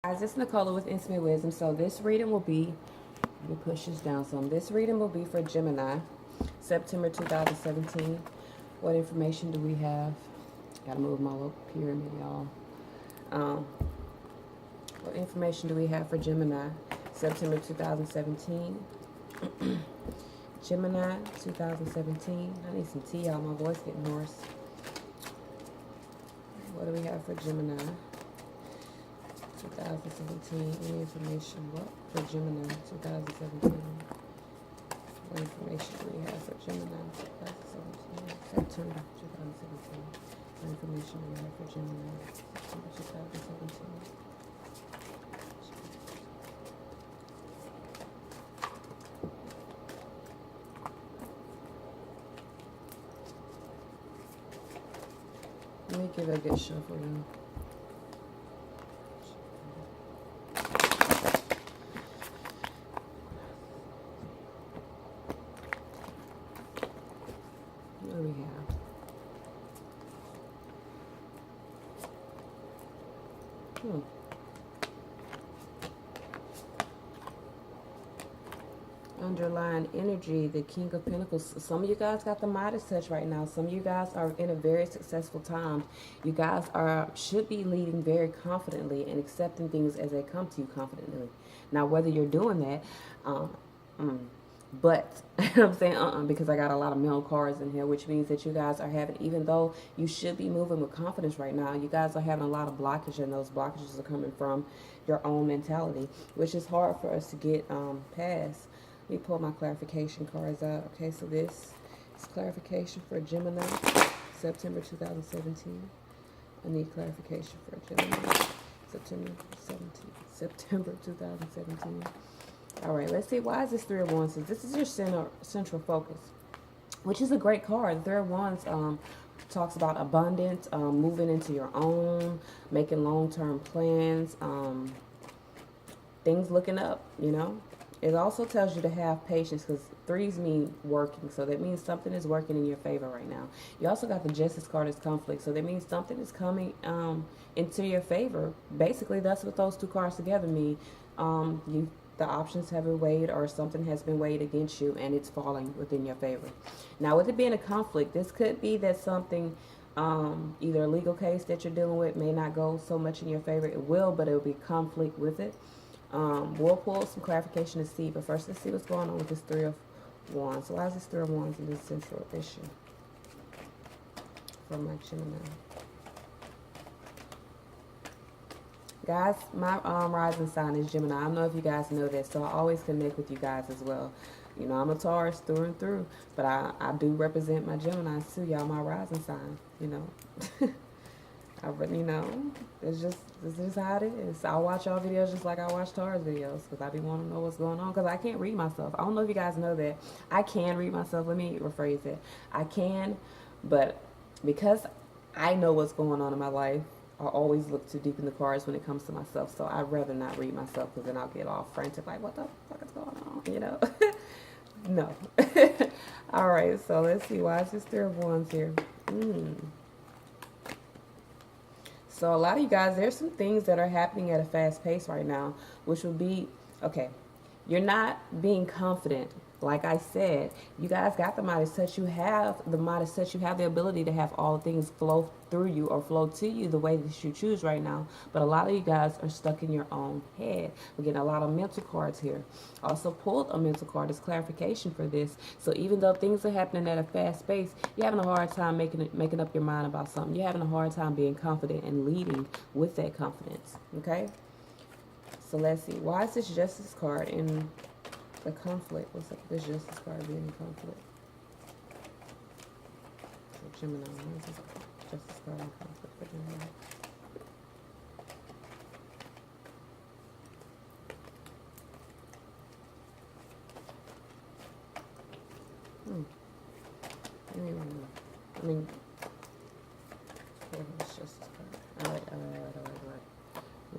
Guys, it's Nicola with Intimate Wisdom. So this reading will be, let me push this down some. This reading will be for Gemini, September 2017. What information do we have? Gotta move my little pyramid, y'all. What information do we have for Gemini, September 2017? Gemini 2017. I need some tea, y'all. My voice getting hoarse. What do we have for Gemini? 2017, any information? What for Gemini 2017? What information do we have for Gemini 2017? September 2017. What information do we have for Gemini September 2017? Let me give it a good shuffle now. What do we have? Underlying energy, the King of Pentacles. Some of you guys got the Midas touch right now. Some of you guys are in a very successful time. You guys should be leading very confidently and accepting things as they come to you confidently. Now, whether you're doing that, but I'm saying because I got a lot of male cards in here, which means that you guys are having, even though you should be moving with confidence right now, you guys are having a lot of blockage, and those blockages are coming from your own mentality, which is hard for us to get past. Let me pull my clarification cards out. Okay, so this is clarification for Gemini, September 2017. I need clarification for Gemini, September 2017. All right, let's see. Why is this Three of Wands? So this is your central focus, which is a great card. The Three of Wands talks about abundance, moving into your own, making long-term plans, things looking up, you know. It also tells you to have patience, because threes mean working. So that means something is working in your favor right now. You also got the Justice card as conflict. So that means something is coming into your favor. Basically, that's what those two cards together mean. The options have been weighed, or something has been weighed against you, and it's falling within your favor. Now, with it being a conflict, this could be that something, either a legal case that you're dealing with may not go so much in your favor. It will, but it will be conflict with it. We'll pull some clarification to see, but first let's see what's going on with this Three of Wands. So why is this Three of Wands in this central issue from my Gemini? Guys, my rising sign is Gemini. I don't know if you guys know that, so I always connect with you guys as well. You know, I'm a Taurus through and through, but I do represent my Geminis too, y'all, my rising sign, you know. You know, this is how it is. I watch y'all videos just like I watch Taurus videos, because I be wanting to know what's going on, because I can't read myself. I don't know if you guys know that. I can read myself. Let me rephrase it. I can, but because I know what's going on in my life, I always look too deep in the cards when it comes to myself. So I'd rather not read myself, because then I'll get all frantic, like, what the fuck is going on, you know? No. All right, so let's see. Why is this Three of Wands here? So a lot of you guys, there's some things that are happening at a fast pace right now, which will be, okay, you're not being confident. Like I said, you guys got the Midas touch. You have the Midas touch. You have the ability to have all things flow through you or flow to you the way that you choose right now. But a lot of you guys are stuck in your own head. We're getting a lot of mental cards here. Also pulled a mental card as clarification for this. So even though things are happening at a fast pace, you're having a hard time making up your mind about something. You're having a hard time being confident and leading with that confidence. Okay? So let's see. Why is this Justice card in the conflict? What's up? This Justice card being in conflict. So Gemini, why is this Justice card in conflict for Gemini? I mean, it's Justice card. All right.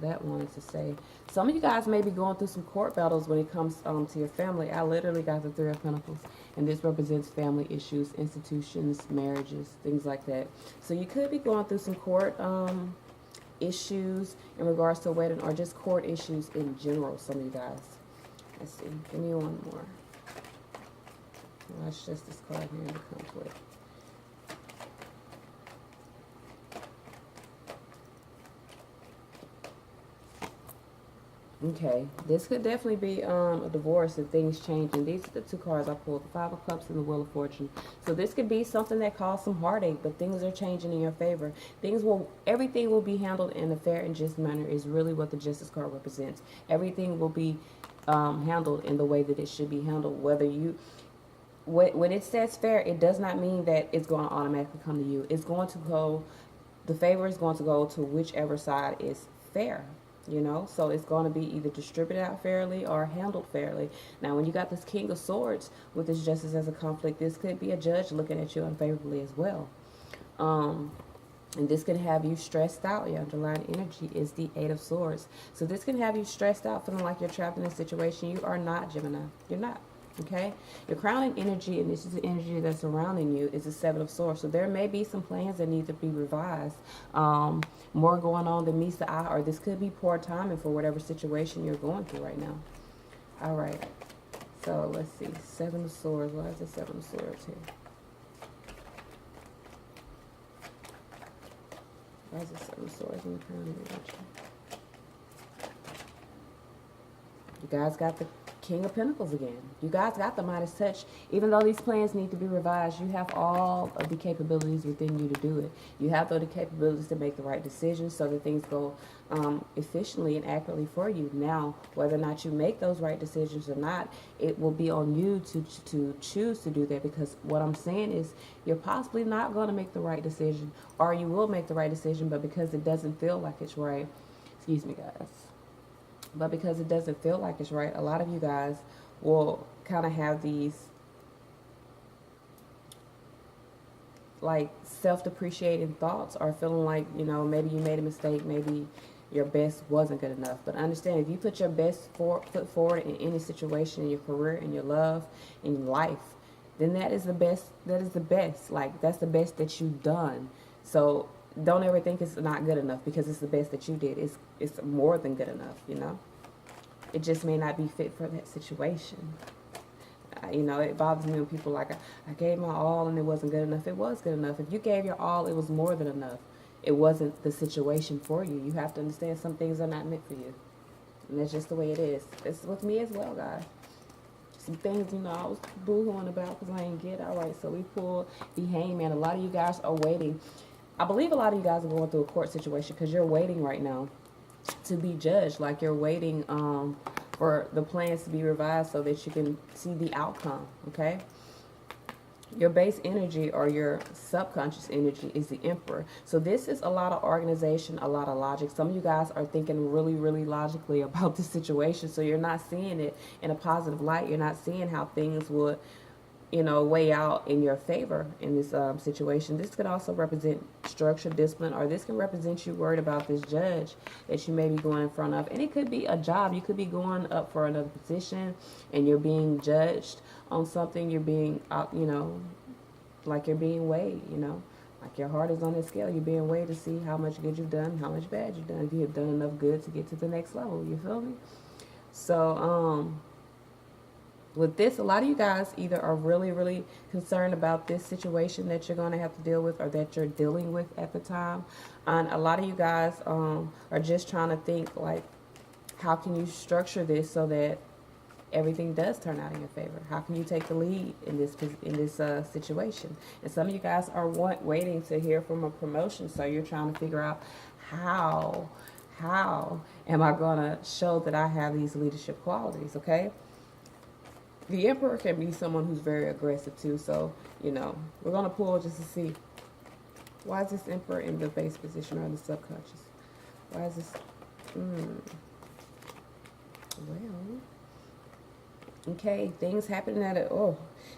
That one is to say, some of you guys may be going through some court battles when it comes to your family. I literally got the Three of Pentacles, and this represents family issues, institutions, marriages, things like that. So you could be going through some court issues in regards to wedding or just court issues in general, some of you guys. Let's see. Give me one more. That's just this card here in the conflict. Okay, this could definitely be a divorce if things change. And these are the two cards I pulled, the Five of Cups and the Wheel of Fortune. So this could be something that caused some heartache, but things are changing in your favor. Everything will be handled in a fair and just manner is really what the Justice card represents. Everything will be handled in the way that it should be handled. When it says fair, it does not mean that it's going to automatically come to you. It's going to go, the favor is going to go to whichever side is fair. You know, so it's going to be either distributed out fairly or handled fairly. Now, when you got this King of Swords with this Justice as a conflict, this could be a judge looking at you unfavorably as well. And this can have you stressed out. Your underlying energy is the Eight of Swords. So this can have you stressed out, feeling like you're trapped in a situation. You are not, Gemini. You're not. Okay, your crowning energy, and this is the energy that's surrounding you, is the Seven of Swords. So there may be some plans that need to be revised. More going on than meets the eye, or this could be poor timing for whatever situation you're going through right now. All right, so let's see. Seven of Swords. Why is the Seven of Swords here? Why is the Seven of Swords in the crowning energy? You guys got the King of Pentacles again. You guys got the Midas touch. Even though these plans need to be revised, you have all of the capabilities within you to do it. You have the capabilities to make the right decisions so that things go efficiently and accurately for you. Now, whether or not you make those right decisions or not, it will be on you to choose to do that, because what I'm saying is you're possibly not going to make the right decision, or you will make the right decision, but because it doesn't feel like it's right, excuse me guys, but because it doesn't feel like it's right, a lot of you guys will kind of have these like self-depreciating thoughts, or feeling like, you know, maybe you made a mistake, maybe your best wasn't good enough. But understand, if you put your best foot forward in any situation, in your career, in your love, in your life, then that is the best. That is the best. Like, that's the best that you've done. So don't ever think it's not good enough because it's the best that you did. It's more than good enough, you know. It just may not be fit for that situation. You know, it bothers me when people like, I gave my all and it wasn't good enough. It was good enough. If you gave your all, it was more than enough. It wasn't the situation for you. You have to understand some things are not meant for you. And that's just the way it is. It's with me as well, guys. Some things, you know, I was boo-hooing about because I didn't get. All right, so we pulled the Hangman. A lot of you guys are waiting. I believe a lot of you guys are going through a court situation because you're waiting right now to be judged. Like, you're waiting for the plans to be revised so that you can see the outcome, okay? Your base energy, or your subconscious energy, is the Emperor. So this is a lot of organization, a lot of logic. Some of you guys are thinking really, really logically about this situation. So you're not seeing it in a positive light. You're not seeing how things would, you know, weigh out in your favor in this situation. This could also represent structure, discipline, or this can represent you worried about this judge that you may be going in front of. And it could be a job. You could be going up for another position and you're being judged on something. You're being, you know, like you're being weighed, you know, like your heart is on the scale. You're being weighed to see how much good you've done, how much bad you've done, if you have done enough good to get to the next level. You feel me? So, with this, a lot of you guys either are really, really concerned about this situation that you're going to have to deal with, or that you're dealing with at the time. And a lot of you guys are just trying to think, like, how can you structure this so that everything does turn out in your favor? How can you take the lead in this situation? And some of you guys are waiting to hear from a promotion, so you're trying to figure out how am I going to show that I have these leadership qualities, okay? The Emperor can be someone who's very aggressive too, so, you know, we're going to pull just to see. Why is this Emperor in the base position or the subconscious? Why is this? Well, okay, things happening at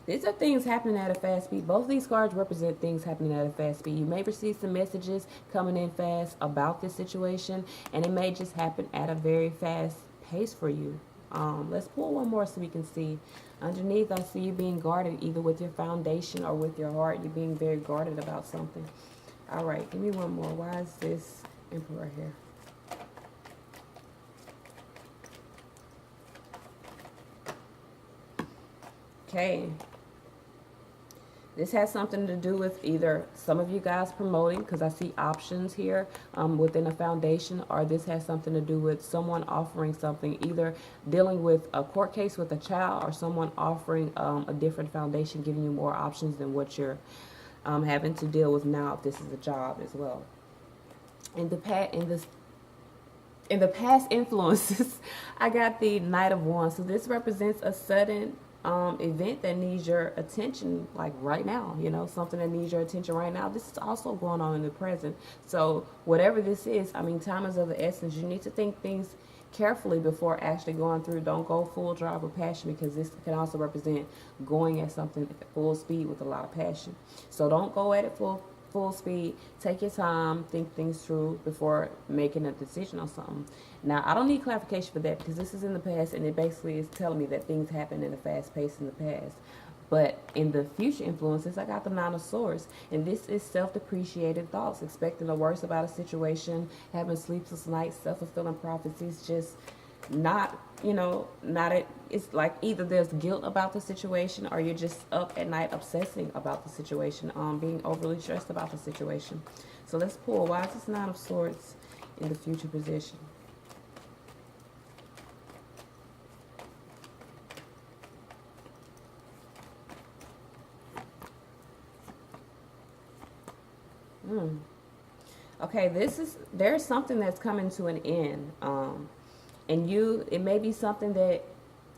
these are things happening at a fast speed. Both of these cards represent things happening at a fast speed. You may receive some messages coming in fast about this situation, and it may just happen at a very fast pace for you. Let's pull one more so we can see. Underneath, I see you being guarded, either with your foundation or with your heart. You're being very guarded about something. All right, give me one more. Why is this Emperor here. Okay. This has something to do with either some of you guys promoting, because I see options here within a foundation, or this has something to do with someone offering something, either dealing with a court case with a child or someone offering a different foundation, giving you more options than what you're having to deal with now if this is a job as well. In the past influences, I got the Knight of Wands. So this represents a sudden event that needs your attention, like right now, you know, something that needs your attention right now. This is also going on in the present. So whatever this is, I mean, time is of the essence. You need to think things carefully before actually going through. Don't go full drive with passion, because this can also represent going at something at full speed with a lot of passion. So don't go at it full speed. Take your time, think things through before making a decision on something. Now, I don't need clarification for that, because this is in the past, and it basically is telling me that things happen in a fast pace in the past. But in the future influences, I got the Nine of Swords, and this is self-depreciated thoughts, expecting the worst about a situation, having sleepless nights, self-fulfilling prophecies, just not, you know, it's like either there's guilt about the situation, or you're just up at night obsessing about the situation, being overly stressed about the situation. So let's pull, why is this Nine of Swords in the future position? Okay, there's something that's coming to an end. And it may be something that,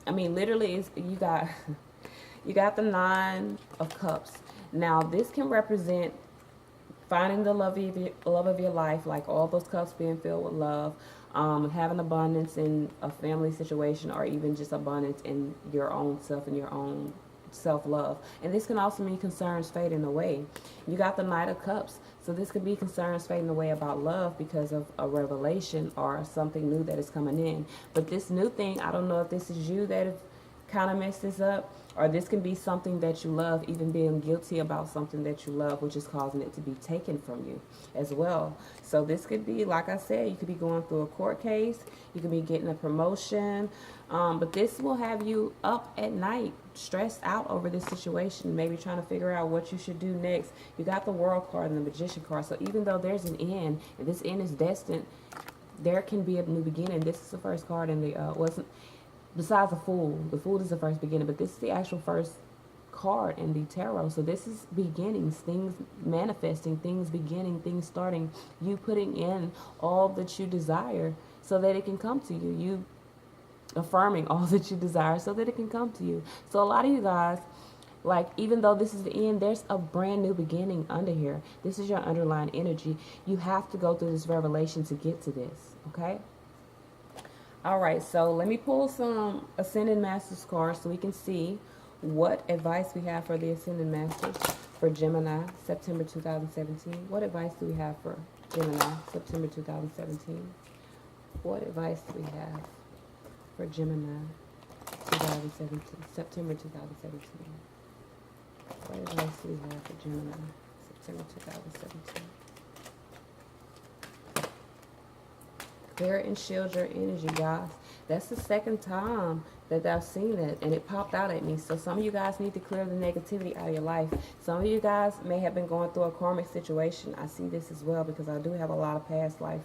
I mean, literally is, you got the Nine of Cups. Now, this can represent finding the love of your life, like all those cups being filled with love, having abundance in a family situation, or even just abundance in your own self and your own self-love. And this can also mean concerns fading away. You got the Knight of Cups, so this could be concerns fading away about love because of a revelation or something new that is coming in. But this new thing, I don't know if this is you that have kind of messed this up, or this can be something that you love, even being guilty about something that you love, which is causing it to be taken from you as well. So this could be, like I said, you could be going through a court case, you could be getting a promotion, but this will have you up at night, stressed out over this situation, maybe trying to figure out what you should do next. You got the World card and the Magician card, so even though there's an end, and this end is destined, there can be a new beginning. This is the first card in the, besides the Fool. The Fool is the first beginning, but this is the actual first card in the tarot. So this is beginnings, things manifesting, things beginning, things starting, you putting in all that you desire so that it can come to you. You affirming all that you desire so that it can come to you. So a lot of you guys, like, even though this is the end, there's a brand new beginning under here. This is your underlying energy. You have to go through this revelation to get to this, okay? All right, so let me pull some Ascended Masters cards so we can see what advice we have for the Ascended Masters for Gemini, September 2017. What advice do we have for Gemini, September 2017? What advice do we have for Gemini, 2017, September 2017? What advice do we have for Gemini, September 2017? Clear and shield your energy, guys. That's the second time that I've seen it, and it popped out at me. So some of you guys need to clear the negativity out of your life. Some of you guys may have been going through a karmic situation. I see this as well because I do have a lot of past life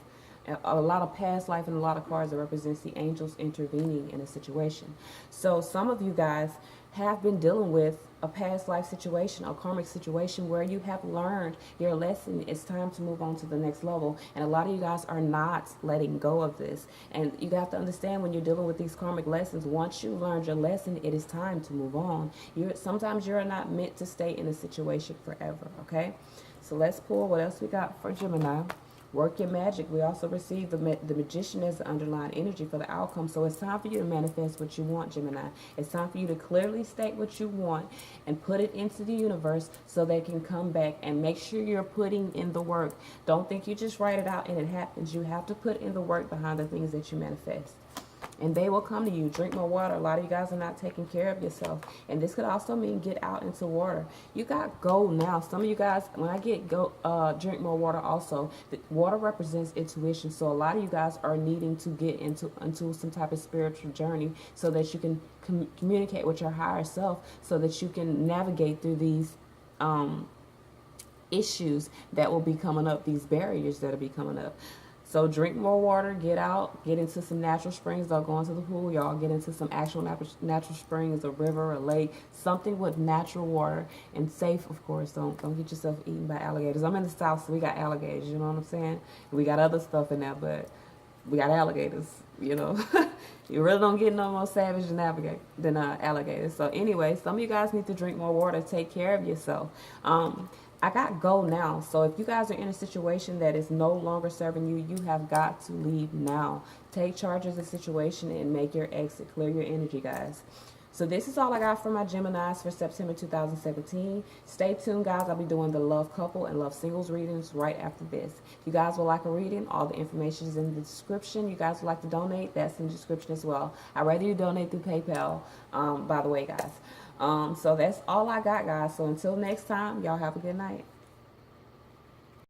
and a lot of cards that represents the angels intervening in a situation. So some of you guys have been dealing with a past life situation, a karmic situation where you have learned your lesson. It's time to move on to the next level. And a lot of you guys are not letting go of this. And you have to understand, when you're dealing with these karmic lessons, once you learned your lesson, it is time to move on. Sometimes you're not meant to stay in a situation forever, okay? So let's pull what else we got for Gemini. Work your magic. We also receive the Magician as the underlying energy for the outcome. So it's time for you to manifest what you want, Gemini. It's time for you to clearly state what you want and put it into the universe so they can come back, and make sure you're putting in the work. Don't think you just write it out and it happens. You have to put in the work behind the things that you manifest. and they will come to you. Drink more water. A lot of you guys are not taking care of yourself, and this could also mean get out into water. You got gold now. Some of you guys, when I get go drink more water, also the water represents intuition. So a lot of you guys are needing to get into some type of spiritual journey so that you can communicate with your higher self, so that you can navigate through these issues that will be coming up, these barriers that will be coming up. So drink more water, get out, get into some natural springs. Don't go into the pool, y'all. Get into some actual natural springs, a river, a lake, something with natural water, and safe, of course. Don't get yourself eaten by alligators. I'm in the South, so we got alligators, you know what I'm saying? We got other stuff in there, but we got alligators, you know. You really don't get no more savage than alligators. So anyway, some of you guys need to drink more water, take care of yourself. I got go now. So if you guys are in a situation that is no longer serving you, you have got to leave now. Take charge of the situation and make your exit. Clear your energy, guys. So this is all I got for my Geminis for September 2017. Stay tuned, guys. I'll be doing the love couple and love singles readings right after this. If you guys would like a reading, all the information is in the description. You guys would like to donate, that's in the description as well. I'd rather you donate through PayPal, by the way, guys. So that's all I got, guys. So until next time, y'all have a good night.